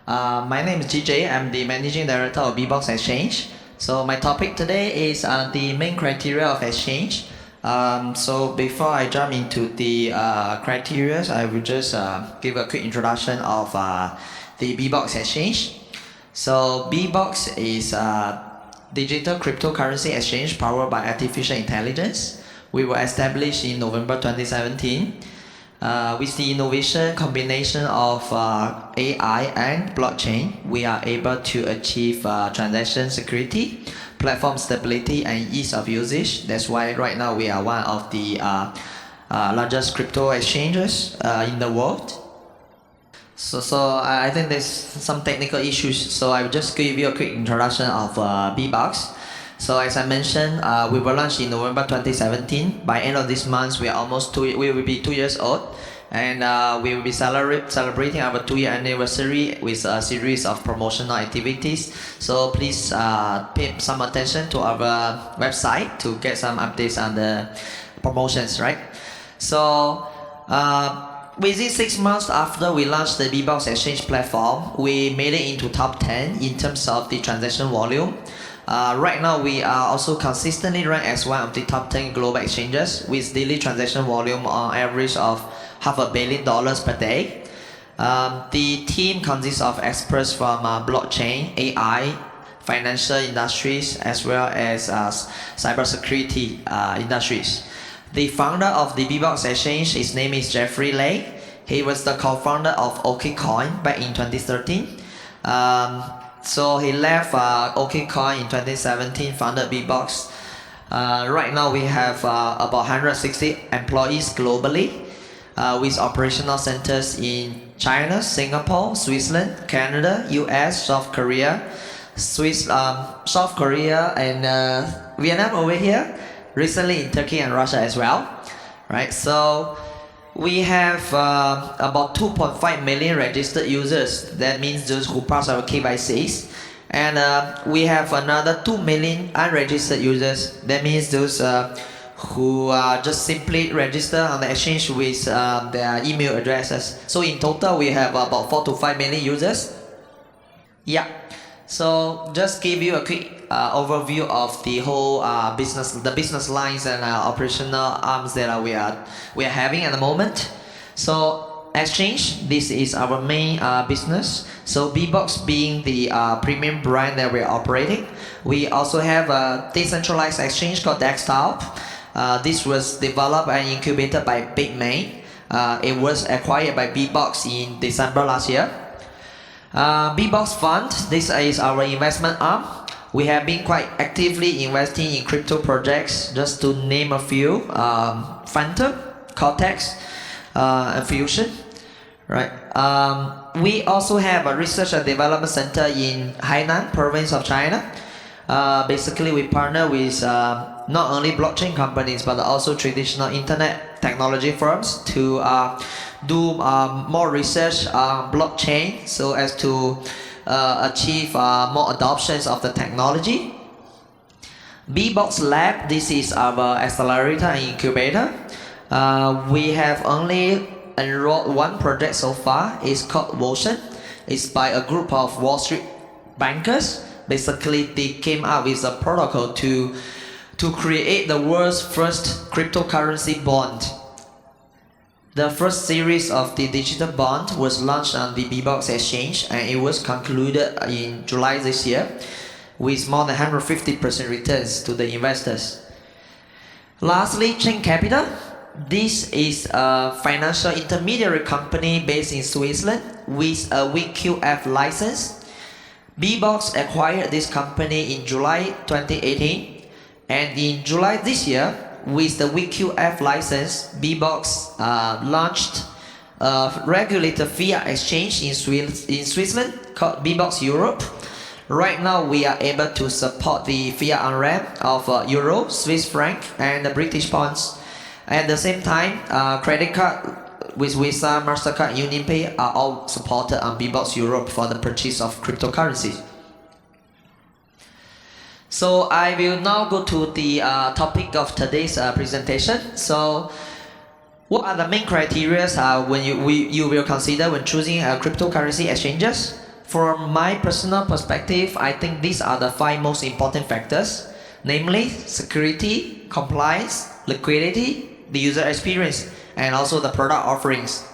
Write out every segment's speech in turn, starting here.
My name is GJ. I'm the Managing Director of BiBox Exchange. So my topic today is the main criteria of exchange. So before I jump into the criteria, I will just give a quick introduction of the BiBox Exchange. So BiBox is a digital cryptocurrency exchange powered by artificial intelligence. We were established in November 2017. With the innovation combination of AI and blockchain, we are able to achieve transaction security, platform stability, and ease of usage. That's why right now we are one of the largest crypto exchanges in the world. So I think there's some technical issues, so I will just give you a quick introduction of BiBox. So as I mentioned, we were launched in November 2017. By end of this month, we will be 2 years old, and we will be celebrating our 2-year anniversary with a series of promotional activities. So please pay some attention to our website to get some updates on the promotions, right? So within 6 months after we launched the BiBox Exchange platform, we made it into top 10 in terms of the transaction volume. Right now, we are also consistently ranked as one of the top 10 global exchanges with daily transaction volume on average of $500 million per day. The team consists of experts from blockchain, AI, financial industries, as well as cybersecurity industries. The founder of the BiBox Exchange, his name is Jeffrey Lei. He was the co-founder of OKCoin back in 2013. So he left OKCoin in 2017, founded BiBox. Right now we have about 160 employees globally with operational centers in China, Singapore, Switzerland, Canada, US, South Korea, South Korea and Vietnam over here, recently in Turkey and Russia as well. Right, so we have about 2.5 million registered users. That means those who pass our KYCs. And we have another 2 million unregistered users. That means those who just simply register on the exchange with their email addresses. So in total, we have about 4 to 5 million users. Yeah. So just give you a quick overview of the whole business lines and operational arms that we are having at the moment. So exchange, this is our main business. So BiBox being the premium brand that we're operating. We also have a decentralized exchange called Desktop. This was developed and incubated by BitMain. It was acquired by BiBox in December last year. BiBox Fund, this is our investment arm. We have been quite actively investing in crypto projects, just to name a few: Phantom, Cortex, and Fusion. Right. We also have a research and development center in Hainan province of China. Basically, we partner with not only blockchain companies but also traditional internet technology firms to do more research on blockchain so as to achieve more adoptions of the technology. BiBox Lab, this is our accelerator and incubator. We have only enrolled one project so far. It's called Guojie. It's by a group of Wall Street bankers. Basically, they came up with a protocol to create the world's first cryptocurrency bond. The first series of the digital bond was launched on the BiBox Exchange, and it was concluded in July this year with more than 150% returns to the investors. Lastly, Chain Capital. This is a financial intermediary company based in Switzerland with a WQF license. BiBox acquired this company in July 2018, and in July this year, with the WQF license, BiBox launched a regulated fiat exchange in Switzerland called BiBox Europe. Right now, we are able to support the fiat on-ramp of Euro, Swiss franc, and the British pounds. At the same time, credit card with Visa, MasterCard, UnionPay are all supported on BiBox Europe for the purchase of cryptocurrencies. So I will now go to the topic of today's presentation. So what are the main criteria when you will consider when choosing cryptocurrency exchanges? From my personal perspective, I think these are the 5 most important factors, namely security, compliance, liquidity, the user experience, and also the product offerings.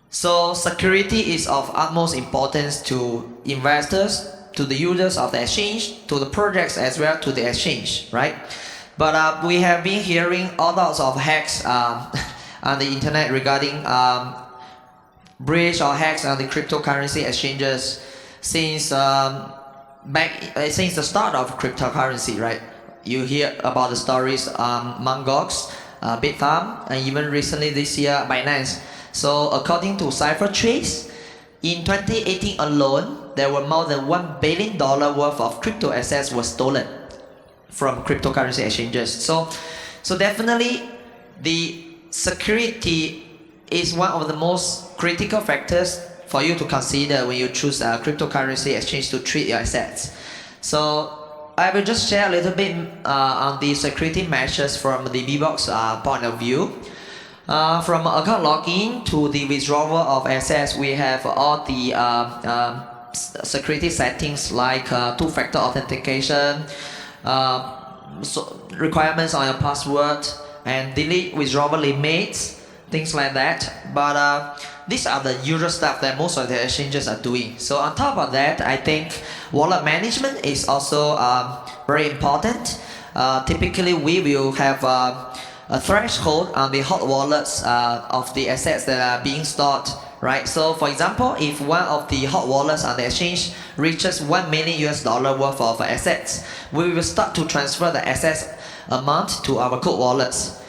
So security is of utmost importance to investors, to the users of the exchange, to the projects as well to the exchange, right? But we have been hearing all sorts of hacks on the internet regarding breach or hacks on the cryptocurrency exchanges since since the start of cryptocurrency, right? You hear about the stories Mongox, Bitfarm, and even recently this year Binance. So according to CipherTrace, in 2018 alone, there were more than $1 billion worth of crypto assets were stolen from cryptocurrency exchanges. So definitely the security is one of the most critical factors for you to consider when you choose a cryptocurrency exchange to treat your assets. So I will just share a little bit on the security measures from the BiBox point of view. From account login to the withdrawal of assets, we have all the security settings like two-factor authentication, requirements on your password, and delete withdrawal limits, things like that. But these are the usual stuff that most of the exchanges are doing. So on top of that, I think wallet management is also very important. Typically, we will have a threshold on the hot wallets of the assets that are being stored, right? So for example, if one of the hot wallets on the exchange reaches $1 million worth of assets, we will start to transfer the assets amount to our cold wallets.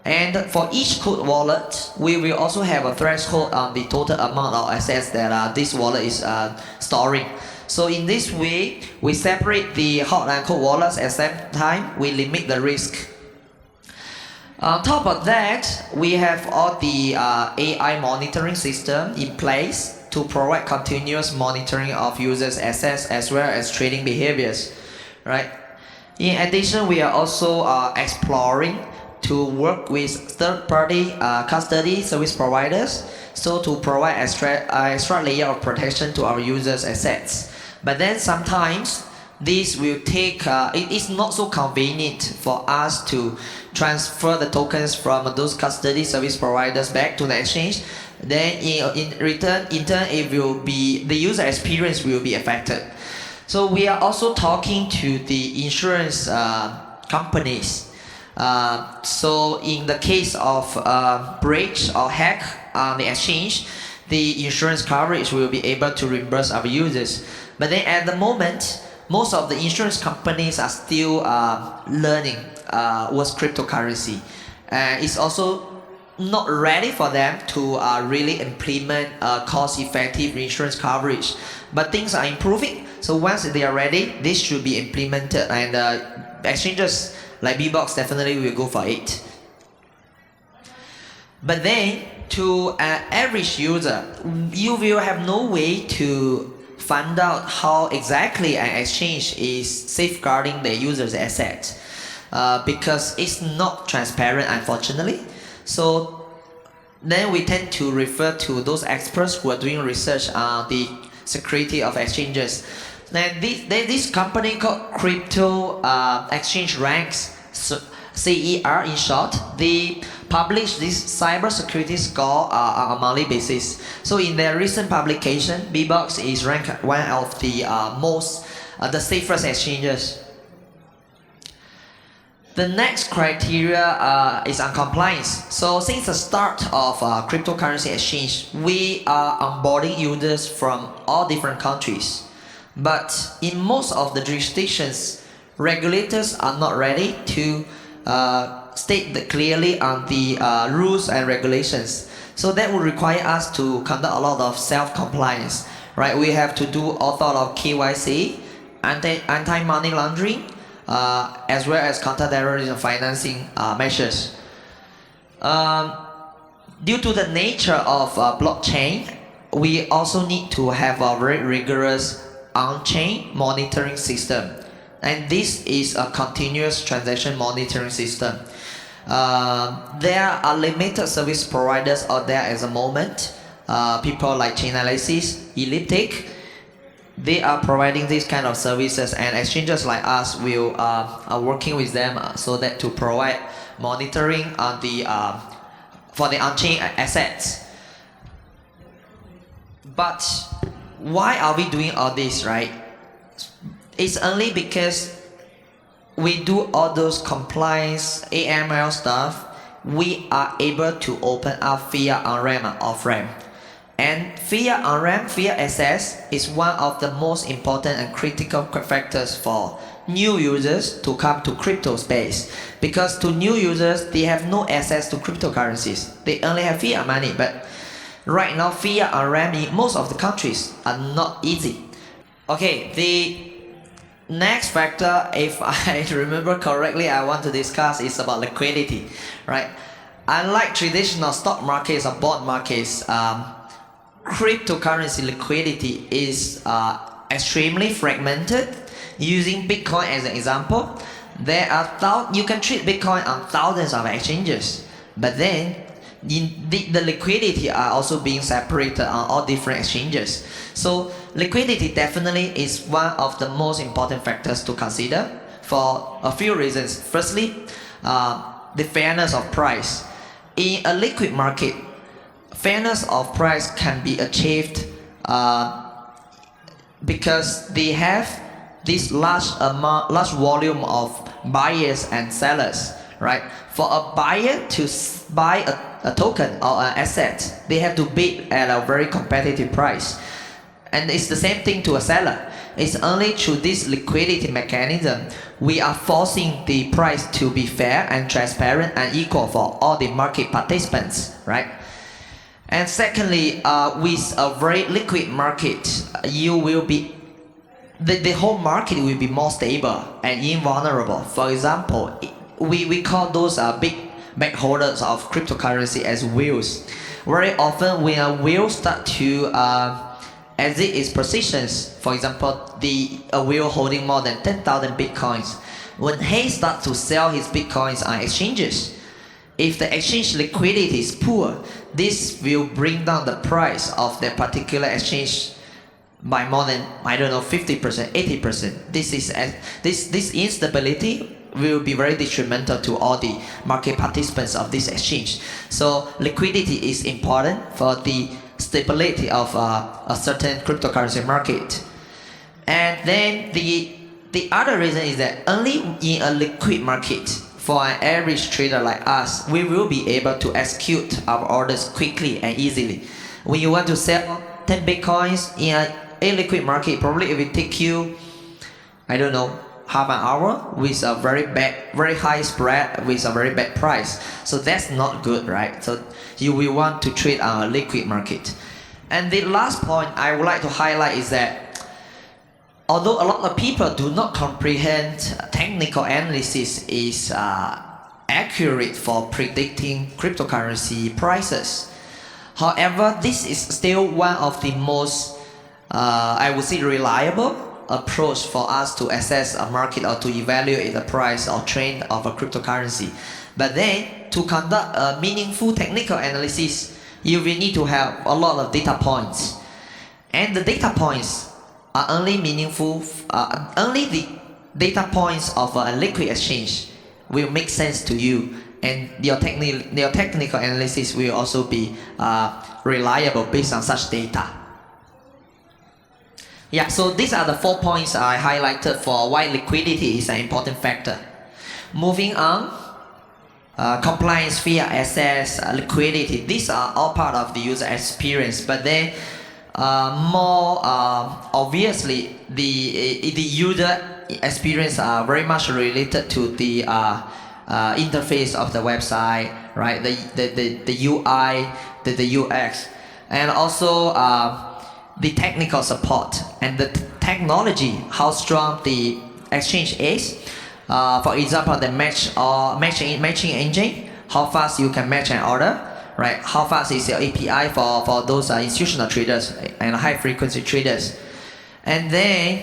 And for each cold wallet, we will also have a threshold on the total amount of assets that this wallet is storing. So in this way, we separate the hot and cold wallets at the same time, we limit the risk. On top of that, we have all the AI monitoring system in place to provide continuous monitoring of users' assets as well as trading behaviors, right? In addition, we are also exploring to work with third-party custody service providers, so to provide extra layer of protection to our users' assets. But then sometimes this will take, it is not so convenient for us to transfer the tokens from those custody service providers back to the exchange. Then in turn, it will be, the user experience will be affected. So we are also talking to the insurance companies. So in the case of breach or hack on the exchange, the insurance coverage will be able to reimburse our users. But then at the moment, most of the insurance companies are still learning what's cryptocurrency. It's also not ready for them to really implement cost-effective insurance coverage. But things are improving, so once they are ready, this should be implemented, and exchanges like BiBox definitely will go for it. But then, to an average user, you will have no way to find out how exactly an exchange is safeguarding the user's assets because it's not transparent, unfortunately. So then we tend to refer to those experts who are doing research on the security of exchanges. Then this company called Crypto Exchange Ranks, CER in short, they publish this cybersecurity score on a monthly basis. So in their recent publication, BiBox is ranked one of the the safest exchanges. The next criteria is on compliance. So since the start of cryptocurrency exchange, we are onboarding users from all different countries. But in most of the jurisdictions, regulators are not ready to state clearly on the rules and regulations. So that would require us to conduct a lot of self-compliance, right? We have to do all sort of KYC, anti-money laundering, as well as counter-terrorism financing measures. Due to the nature of blockchain, we also need to have a very rigorous on-chain monitoring system. And this is a continuous transaction monitoring system. There are limited service providers out there at the moment. people like chain analysis, elliptic. They are providing these kind of services, and exchanges like us will are working with them so that to provide monitoring on the for the on-chain assets. But why are we doing all this, right? It's only because we do all those compliance AML stuff, we are able to open up fiat on-ramp and off-ramp. And fiat on-ramp, fiat access is one of the most important and critical factors for new users to come to crypto space. Because to new users, they have no access to cryptocurrencies. They only have fiat money, but right now fiat on-ramp in most of the countries are not easy. Okay, the next factor, if I remember correctly, I want to discuss is about liquidity, right? Unlike traditional stock markets or bond markets, cryptocurrency liquidity is extremely fragmented. Using Bitcoin as an example, there are you can trade Bitcoin on thousands of exchanges, but then the liquidity are also being separated on all different exchanges. So liquidity definitely is one of the most important factors to consider for a few reasons. Firstly, the fairness of price. In a liquid market, fairness of price can be achieved because they have this large volume of buyers and sellers, right? For a buyer to buy a token or an asset, they have to bid at a very competitive price. And it's the same thing to a seller. It's only through this liquidity mechanism we are forcing the price to be fair and transparent and equal for all the market participants, right? And secondly, with a very liquid market, you will be the whole market will be more stable and invulnerable. For example, we call those big holders of cryptocurrency as whales. Very often when a whale start to exit its positions, for example, a whale holding more than 10,000 bitcoins, when he starts to sell his bitcoins on exchanges, if the exchange liquidity is poor, this will bring down the price of that particular exchange by more than, I don't know, 50%, 80%. This instability will be very detrimental to all the market participants of this exchange. So liquidity is important for the stability of a certain cryptocurrency market. And then the other reason is that only in a liquid market, for an average trader like us, we will be able to execute our orders quickly and easily. When you want to sell 10 bitcoins in a illiquid market, probably it will take you, I don't know, half an hour with a very high spread with a very bad price. So that's not good, right? So you will want to trade on a liquid market. And the last point I would like to highlight is that although a lot of people do not comprehend technical analysis is accurate for predicting cryptocurrency prices. However, this is still one of the most, I would say, reliable approach for us to assess a market or to evaluate the price or trend of a cryptocurrency. But then, to conduct a meaningful technical analysis, you will need to have a lot of data points. And the data points are only meaningful, only the data points of a liquid exchange will make sense to you. And your technical analysis will also be reliable based on such data. Yeah, so these are the 4 points I highlighted for why liquidity is an important factor. Moving on, compliance, fiat access, liquidity, these are all part of the user experience, but then more obviously the user experience are very much related to the interface of the website, right? The UI, the UX, and also the technical support and the technology, how strong the exchange is. For example, the matching engine, how fast you can match an order, right? How fast is your API for those institutional traders and high frequency traders. And then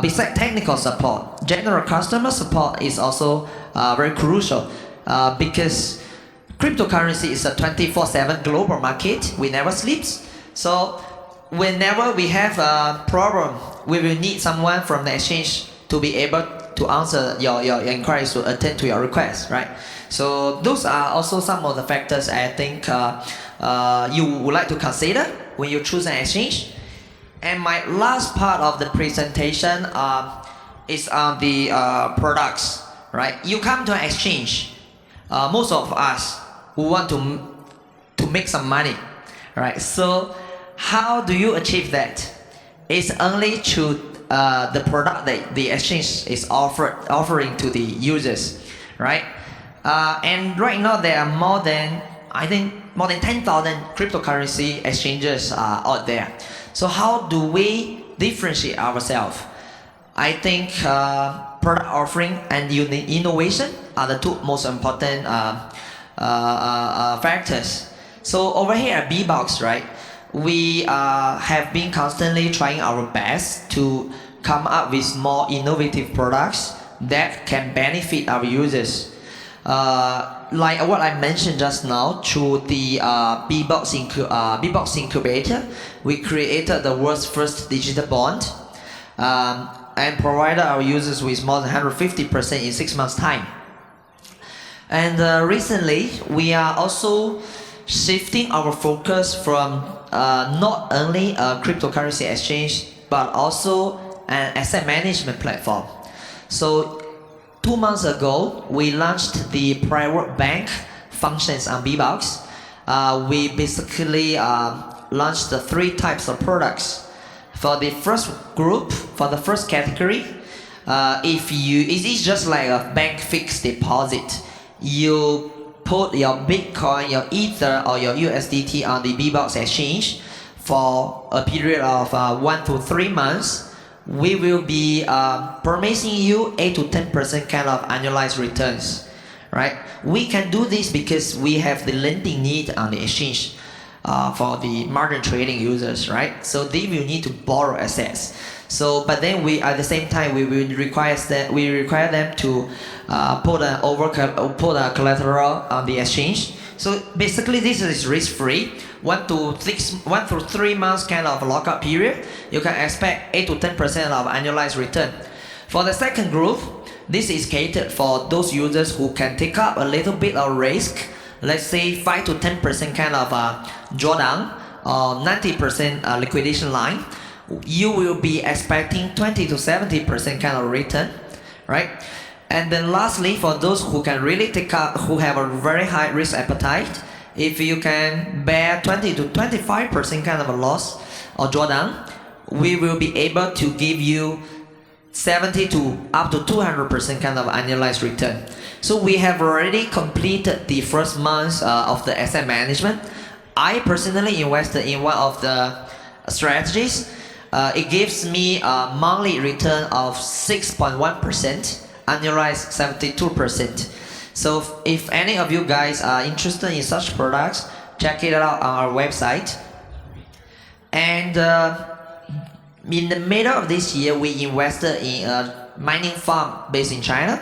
besides technical support, general customer support is also very crucial because cryptocurrency is a 24/7 global market. We never sleeps. So whenever we have a problem, we will need someone from the exchange to be able to answer your inquiries, to attend to your requests, right? So those are also some of the factors I think you would like to consider when you choose an exchange. And my last part of the presentation is on the products, right? You come to an exchange, most of us who want to make some money, right? So how do you achieve that? It's only through the product that the exchange is offering to the users, right? And right now there are more than 10,000 cryptocurrency exchanges out there. So how do we differentiate ourselves? I think product offering and innovation are the two most important factors. So over here at BiBox, right, we have been constantly trying our best to come up with more innovative products that can benefit our users. Like what I mentioned just now, through the BiBox Incubator, we created the world's first digital bond and provided our users with more than 150% in 6 months' time. And recently, we are also shifting our focus from not only a cryptocurrency exchange, but also an asset management platform. So 2 months ago, we launched the private bank functions on BiBox. We basically launched the 3 types of products. For the first group, for the first category, it's just like a bank fixed deposit. You put your Bitcoin, your Ether, or your USDT on the BiBox exchange for a period of 1 to 3 months. We will be promising you 8 to 10% kind of annualized returns, right? We can do this because we have the lending need on the exchange for the margin trading users, right? So they will need to borrow assets. So, but then we, at the same time, we will require them to put a collateral on the exchange. So basically, this is risk-free. 1 to 3 months kind of lockup period, you can expect 8 to 10% of annualized return. For the second group, this is catered for those users who can take up a little bit of risk. Let's say 5 to 10% kind of drawdown or 90% liquidation line. You will be expecting 20 to 70% kind of return, right? And then lastly, for those who can really take up, who have a very high risk appetite, if you can bear 20 to 25% kind of a loss or drawdown, we will be able to give you 70 to up to 200% kind of annualized return. So we have already completed the first month of the asset management. I personally invested in one of the strategies. It gives me a monthly return of 6.1%, annualized 72%. So if any of you guys are interested in such products, check it out on our website. And in the middle of this year, we invested in a mining farm based in China.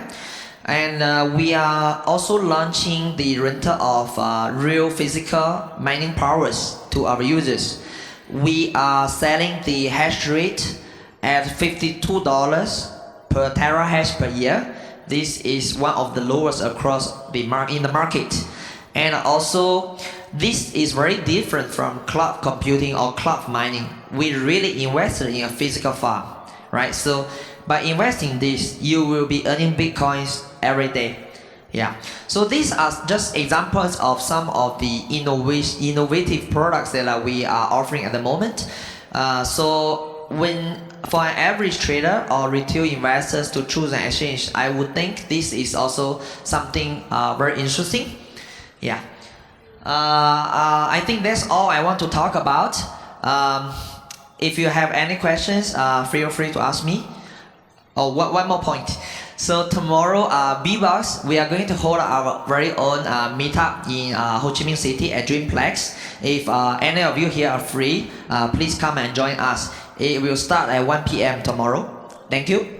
And we are also launching the rental of real physical mining powers to our users. We are selling the hash rate at $52 per terahash per year. This is one of the lowest across the in the market. And also, this is very different from cloud computing or cloud mining. We really invested in a physical farm, right? So by investing this, you will be earning Bitcoins every day. Yeah. So these are just examples of some of the innovative products that we are offering at the moment. So for an average trader or retail investors to choose an exchange, I would think this is also something very interesting. Yeah. I think that's all I want to talk about. If you have any questions, feel free to ask me. Oh, one more point. So tomorrow, BiBox, we are going to hold our very own meetup in Ho Chi Minh City at Dreamplex. If any of you here are free, please come and join us. It will start at 1 p.m. tomorrow. Thank you.